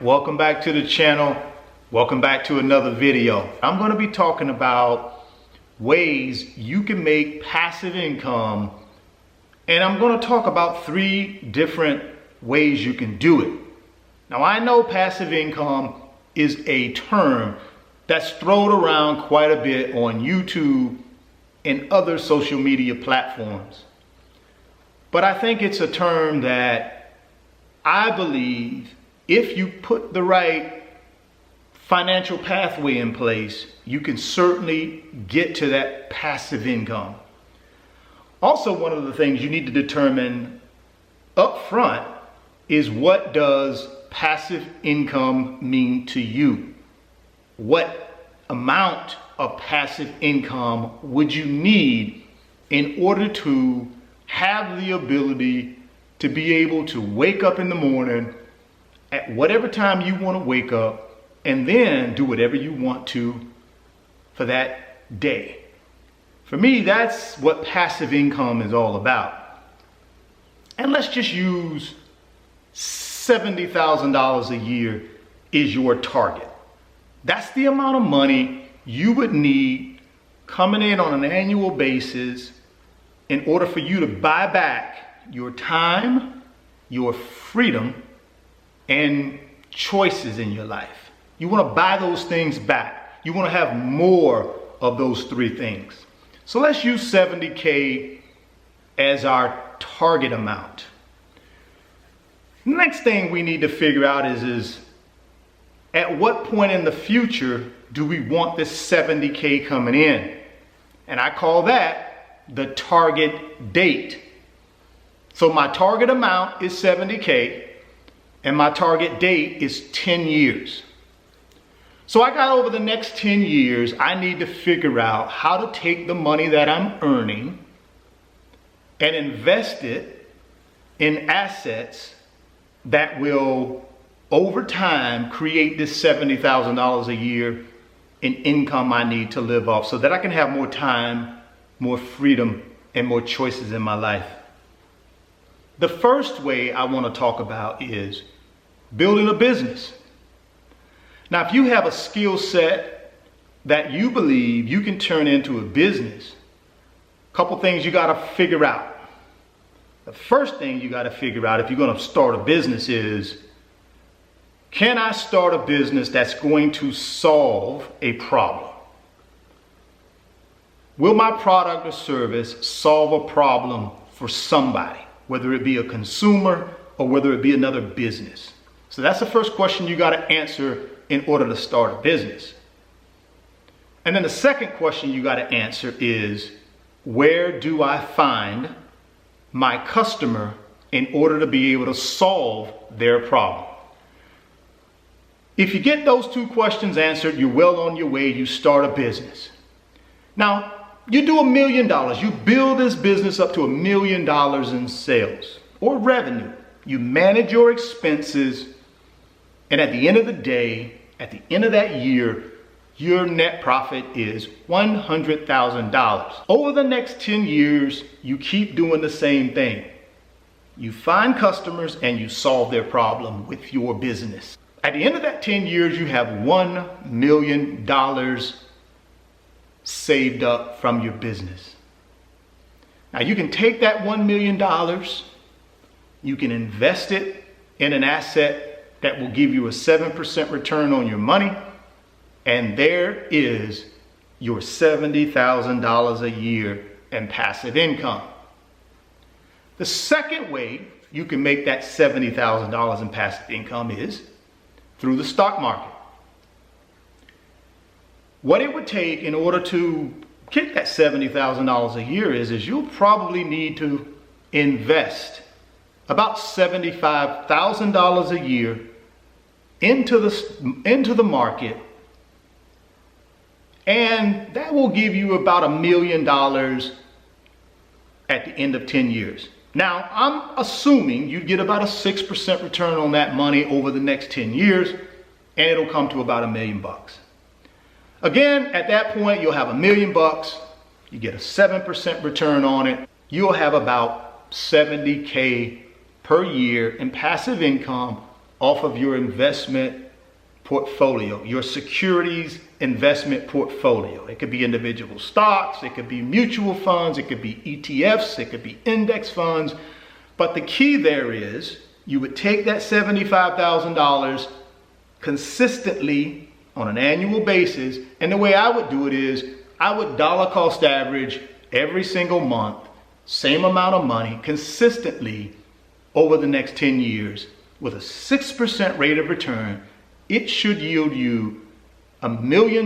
Welcome back to the channel. Welcome back to another video. I'm going to be talking about ways you can make passive income, and I'm going to talk about 3 different ways you can do it. Now, I know passive income is a term that's thrown around quite a bit on YouTube and other social media platforms, but I think it's a term that I believe if you put the right financial pathway in place, you can certainly get to that passive income. Also, one of the things you need to determine up front is, what does passive income mean to you? What amount of passive income would you need in order to have the ability to be able to wake up in the morning at whatever time you want to wake up and then do whatever you want to for that day? For me, that's what passive income is all about. And let's just use $70,000 a year is your target. That's the amount of money you would need coming in on an annual basis in order for you to buy back your time, your freedom, and choices in your life. You want to buy those things back. You want to have more of those 3 things. So let's use $70K as our target amount. Next thing we need to figure out is at what point in the future do we want this $70K coming in? And I call that the target date. So my target amount is $70K. And my target date is 10 years. So I got over the next 10 years, I need to figure out how to take the money that I'm earning and invest it in assets that will, over time, create this $70,000 a year in income I need to live off, so that I can have more time, more freedom, and more choices in my life. The first way I want to talk about is building a business. Now, if you have a skill set that you believe you can turn into a business, a couple things you got to figure out. The first thing you got to figure out if you're going to start a business is, can I start a business that's going to solve a problem? Will my product or service solve a problem for somebody, whether it be a consumer or whether it be another business? So that's the first question you got to answer in order to start a business. And then the second question you got to answer is, where do I find my customer in order to be able to solve their problem? If you get those 2 questions answered, you're well on your way. You start a business. Now, you do $1 million. You build this business up to $1 million in sales or revenue. You manage your expenses. And at the end of the day, at the end of that year, your net profit is $100,000. Over the next 10 years, you keep doing the same thing. You find customers and you solve their problem with your business. At the end of that 10 years, you have $1 million saved up from your business. Now, you can take that $1 million, you can invest it in an asset that will give you a 7% return on your money, and there is your $70,000 a year in passive income. The second way you can make that $70,000 in passive income is through the stock market. What it would take in order to get that $70,000 a year is you'll probably need to invest about $75,000 a year into the market, and that will give you about $1 million at the end of 10 years. Now, I'm assuming you get about a 6% return on that money over the next 10 years, and it'll come to about $1 million. Again, at that point, you'll have $1 million. You get a 7% return on it. You'll have about $70K per year in passive income off of your investment portfolio, your securities investment portfolio. It could be individual stocks, it could be mutual funds, it could be ETFs, it could be index funds. But the key there is you would take that $75,000 consistently on an annual basis. And the way I would do it is I would dollar cost average every single month, same amount of money consistently over the next 10 years with a 6% rate of return. It should yield you $1 million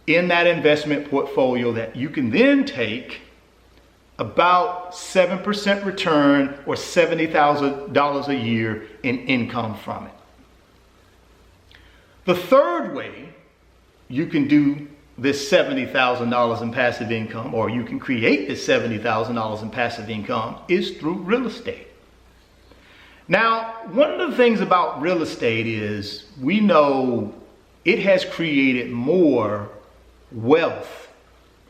in that investment portfolio that you can then take about 7% return or $70,000 a year in income from it. The third way you can do this $70,000 in passive income, or you can create this $70,000 in passive income, is through real estate. Now, one of the things about real estate is we know it has created more wealth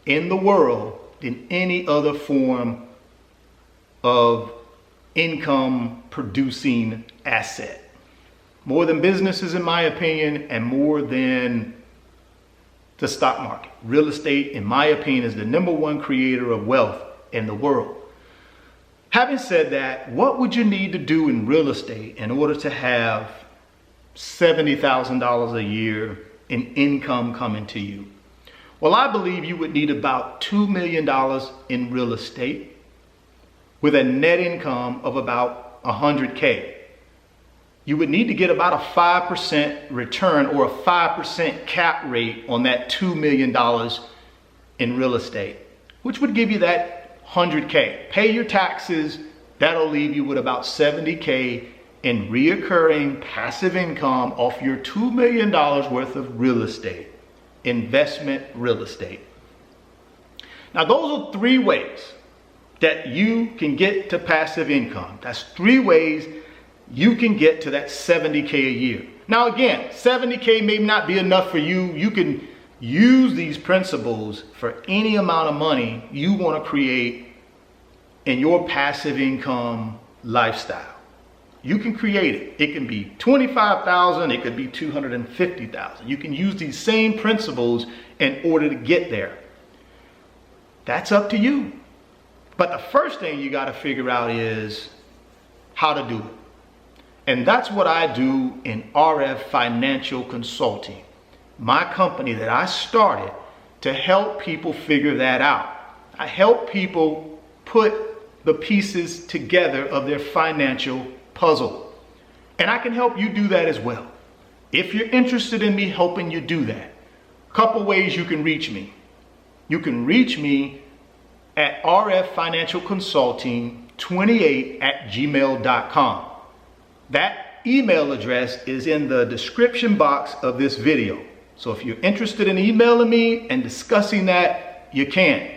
in the world than any other form of income producing asset. More than businesses, in my opinion, and more than the stock market. Real estate, in my opinion, is the #1 creator of wealth in the world. Having said that, what would you need to do in real estate in order to have $70,000 a year in income coming to you? Well, I believe you would need about $2 million in real estate with a net income of about $100K. You would need to get about a 5% return or a 5% cap rate on that $2 million in real estate, which would give you that $100K. Pay your taxes, that'll leave you with about $70K in reoccurring passive income off your $2 million worth of real estate, investment real estate. Now, those are 3 ways that you can get to passive income. That's 3 ways you can get to that $70K a year. Now, again, $70K may not be enough for you. You can use these principles for any amount of money you want to create in your passive income lifestyle. You can create it. It can be $25,000, it could be $250,000. You can use these same principles in order to get there. That's up to you. But the first thing you got to figure out is how to do it. And that's what I do in RF Financial Consulting, my company that I started to help people figure that out. I help people put the pieces together of their financial puzzle. And I can help you do that as well. If you're interested in me helping you do that, a couple ways you can reach me. You can reach me at rffinancialconsulting28@gmail.com. That email address is in the description box of this video. So if you're interested in emailing me and discussing that, you can.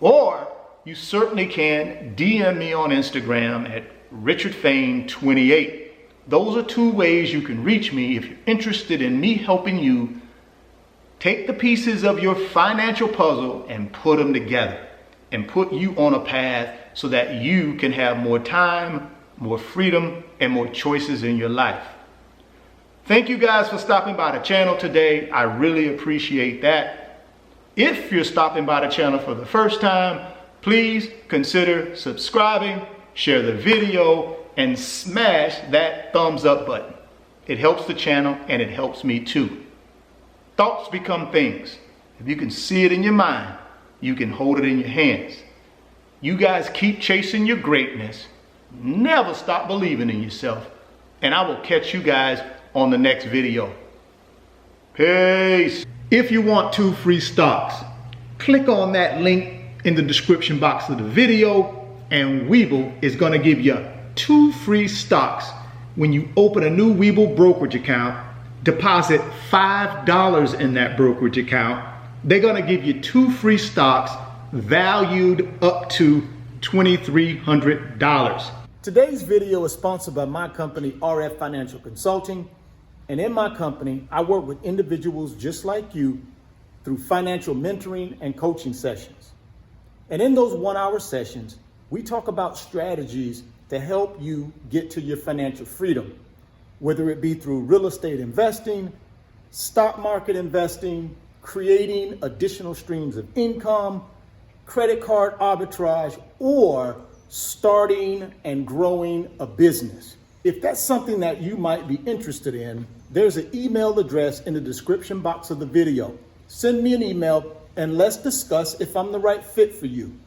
Or you certainly can DM me on Instagram at RichardFain28. Those are 2 ways you can reach me if you're interested in me helping you take the pieces of your financial puzzle and put them together and put you on a path so that you can have more time, more freedom, and more choices in your life. Thank you guys for stopping by the channel today. I really appreciate that. If you're stopping by the channel for the first time, please consider subscribing, share the video, and smash that thumbs up button. It helps the channel and it helps me too. Thoughts become things. If you can see it in your mind, you can hold it in your hands. You guys keep chasing your greatness. Never stop believing in yourself. And I will catch you guys on the next video. Peace. If you want 2 free stocks, click on that link in the description box of the video, and Webull is going to give you 2 free stocks when you open a new Webull brokerage account. Deposit $5 in that brokerage account. They're going to give you 2 free stocks valued up to $2,300. Today's video is sponsored by my company, RF Financial Consulting. And in my company, I work with individuals just like you through financial mentoring and coaching sessions. And in those 1-hour sessions, we talk about strategies to help you get to your financial freedom. whether it be through real estate investing, stock market investing, creating additional streams of income, credit card arbitrage, or starting and growing a business. If that's something that you might be interested in, there's an email address in the description box of the video. Send me an email and let's discuss if I'm the right fit for you.